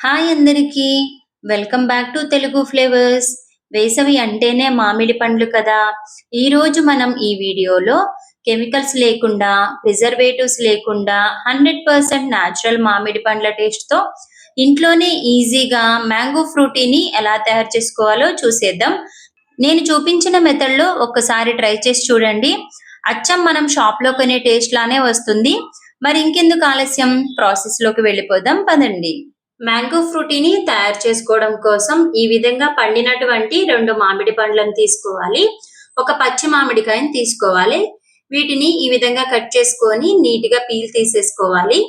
Hi అందరికీ! Welcome back to Telugu flavours. వేసవి అంటేనే మామిడి పండ్లు కదా! ఈరోజు మనం ఈ వీడియోలో కెమికల్స్ లేకుండా, ప్రిజర్వేటివ్స్ లేకుండా 100% న్యాచురల్ మామిడి పండ్ల టేస్ట్‌తో ఇంట్లోనే ఈజీగా మ్యాంగో ఫ్రూటీని ఎలా తయారు చేసుకోవాలో చూసేద్దాం. నేను చూపించిన మెథడ్‌లో ఒక్కసారి ట్రై చేసి చూడండి. అచ్చం మనం షాప్‌లో కొనే టేస్ట్ లానే వస్తుంది. మరి ఇంకెందుకు ఆలస్యం ప్రాసెస్‌లోకి వెళ్ళిపోదాం పదండి. మ్యాంగో ఫ్రూటీని తయారు చేసుకోవడం కోసం ఈ విధంగా పండినటువంటి 2 మామిడి పండ్లను తీసుకోవాలి. ఒక పచ్చి మామిడికాయని తీసుకోవాలి. వీటిని ఈ విధంగా కట్ చేసుకొని నీట్‌గా పీల్ తీసేసుకోవాలి.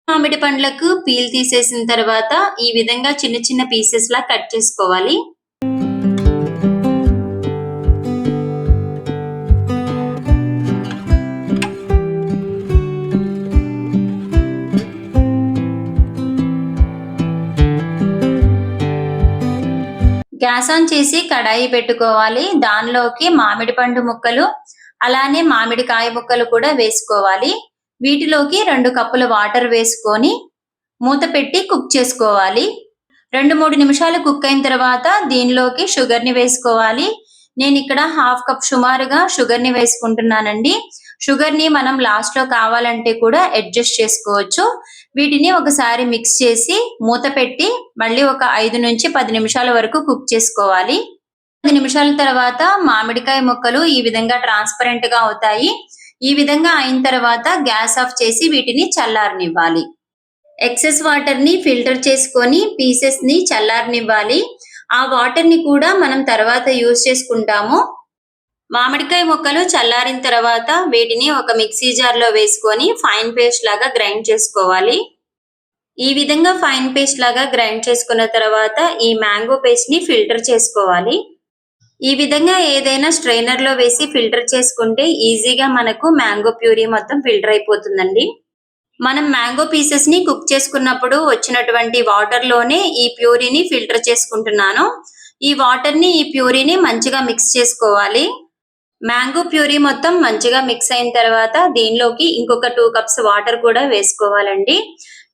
మామిడి పండ్లకు పీల్ తీసేసిన తర్వాత ఈ విధంగా చిన్న చిన్న పీసెస్‌లా కట్ చేసుకోవాలి. గ్యాస్ ఆన్ చేసి కడాయి పెట్టుకోవాలి. దానిలోకి మామిడి పండు ముక్కలు, అలానే మామిడికాయ ముక్కలు కూడా వేసుకోవాలి. వీటిలోకి 2 కప్పుల వాటర్ వేసుకొని మూత పెట్టి కుక్ చేసుకోవాలి. 2-3 నిమిషాలు కుక్ అయిన తర్వాత దీనిలోకి షుగర్‌ని వేసుకోవాలి. నేనిక్కడ హాఫ్ కప్ సుమారుగా షుగర్‌ని వేసుకుంటున్నానండి. షుగర్‌ని మనం లాస్ట్‌లో కావాలంటే కూడా అడ్జస్ట్ చేసుకోవచ్చు. వీటిని ఒకసారి మిక్స్ చేసి మూత పెట్టి మళ్ళీ ఒక 5-10 నిమిషాల వరకు కుక్ చేసుకోవాలి. 10 నిమిషాల తర్వాత మామిడికాయ ముక్కలు ఈ విధంగా ట్రాన్స్‌పరెంట్‌గా అవుతాయి. ఈ విధంగా అయిన తర్వాత గ్యాస్ ఆఫ్ చేసి వీటిని చల్లారనివ్వాలి. ఎక్సెస్ వాటర్‌ని ఫిల్టర్ చేసుకొని పీసెస్‌ని చల్లారనివ్వాలి. ఆ వాటర్‌ని కూడా మనం తర్వాత యూజ్ చేసుకుంటాము. మామిడికాయ ముక్కలు చల్లారిన తర్వాత వీటిని ఒక మిక్సీ జార్‌లో వేసుకొని ఫైన్ పేస్ట్ లాగా గ్రైండ్ చేసుకోవాలి. ఈ విధంగా ఫైన్ పేస్ట్ లాగా గ్రైండ్ చేసుకున్న తర్వాత ఈ మ్యాంగో పేస్ట్‌ని ఫిల్టర్ చేసుకోవాలి. ఈ విధంగా ఏదైనా స్ట్రైనర్‌లో వేసి ఫిల్టర్ చేసుకుంటే ఈజీగా మనకు మ్యాంగో ప్యూరీ మొత్తం ఫిల్టర్ అయిపోతుందండి. మనం మ్యాంగో పీసెస్‌ని కుక్ చేసుకున్నప్పుడు వచ్చినటువంటి వాటర్‌లోనే ఈ ప్యూరీని ఫిల్టర్ చేసుకుంటున్నాను. ఈ వాటర్‌ని, ఈ ప్యూరీని మంచిగా మిక్స్ చేసుకోవాలి. మ్యాంగో ప్యూరీ మొత్తం మంచిగా మిక్స్ అయిన తర్వాత దీనిలోకి ఇంకొక 2 కప్స్ వాటర్ కూడా వేసుకోవాలండి.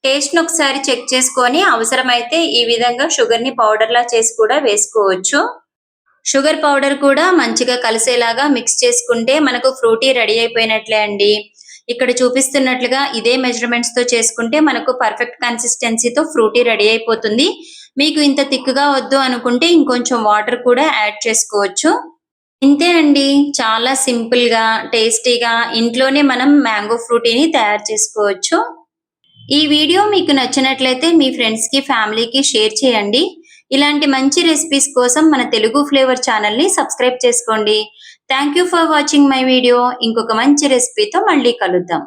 టేస్ట్‌ని ఒకసారి చెక్ చేసుకొని అవసరమైతే ఈ విధంగా షుగర్‌ని పౌడర్‌లా చేసి కూడా వేసుకోవచ్చు. షుగర్ పౌడర్ కూడా మంచిగా కలిసేలాగా మిక్స్ చేసుకుంటే మనకు ఫ్రూటీ రెడీ అయిపోయినట్లే అండి. ఇక్కడ చూపిస్తున్నట్లుగా ఇదే మెజర్‌మెంట్స్‌తో చేసుకుంటే మనకు పర్ఫెక్ట్ కన్సిస్టెన్సీతో ఫ్రూటీ రెడీ అయిపోతుంది. మీకు ఇంత థిక్‌గా వద్దు అనుకుంటే ఇంకొంచెం వాటర్ కూడా యాడ్ చేసుకోవచ్చు. ఇంతే అండి. చాలా సింపుల్‌గా, టేస్టీగా ఇంట్లోనే మనం మ్యాంగో ఫ్రూటీని తయారు చేసుకోవచ్చు. ఈ వీడియో మీకు నచ్చినట్లయితే మీ ఫ్రెండ్స్‌కి, ఫ్యామిలీకి షేర్ చేయండి. ఇలాంటి మంచి రెసిపీస్ కోసం మన తెలుగు ఫ్లేవర్ ఛానల్‌ని సబ్స్క్రైబ్ చేసుకోండి. Thank you for watching my video. ఇంకొక మంచి రెసిపీతో మళ్ళీ కలుద్దాం.